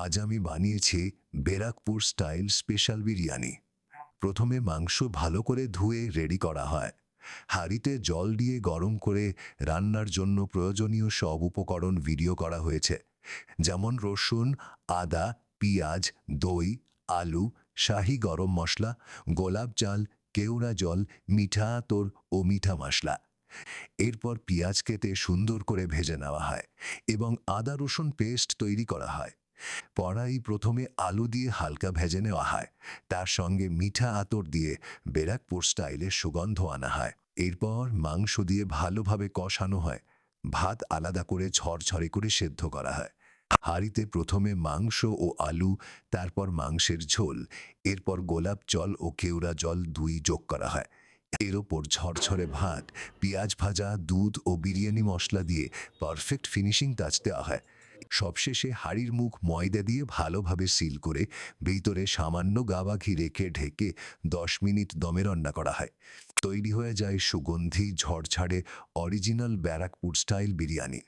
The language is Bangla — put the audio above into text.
আজ আমি বানিয়েছি ব্যারাকপুর স্টাইল স্পেশাল বিরিয়ানি। প্রথমে মাংস ভালো করে ধুয়ে রেডি করা হয়। হাঁড়িতে জল দিয়ে গরম করে রান্নার জন্য প্রয়োজনীয় সব উপকরণ ভিডিও করা হয়েছে, যেমন রসুন, আদা, পেঁয়াজ, দই, আলু, শাহি গরম মশলা, গোলাপ চাল, কেওড়া জল, মিঠা আতর ও মিঠা মশলা। এরপর পেঁয়াজ কেটে সুন্দর করে ভেজে নেওয়া হয় এবং আদা রসুন পেস্ট তৈরি করা হয়। কড়াই প্রথমে আলু দিয়ে হালকা ভেজে নেওয়া হয়, তার সঙ্গে মিঠা আতর দিয়ে ব্যারাকপুর স্টাইলের সুগন্ধ আনা হয়। এরপর মাংস দিয়ে ভালোভাবে কষানো হয়, ভাত আলাদা করে ঝরঝরে করে সেদ্ধ করা হয়। হাঁড়িতে প্রথমে মাংস ও আলু, তারপর মাংসের ঝোল, এরপর গোলাপ জল ও কেওড়া জল দুই যোগ করা হয়। এর ওপর ঝরঝরে ভাত, পেঁয়াজ ভাজা, দুধ ও বিরিয়ানি মশলা দিয়ে পারফেক্ট ফিনিশিং টাচ দেওয়া হয়। সবশেষে হাঁড়ির মুখ ময়দা দিয়ে ভালোভাবে সিল করে ভিতরে সামান্য গাওয়া ঘি রেখে ঢেকে 10 মিনিট দমে রান্না করা হয়। তৈরি হয়ে যায় সুগন্ধি ঝড়ঝাড়ে অরিজিনাল ব্যারাকপুর স্টাইল বিরিয়ানি।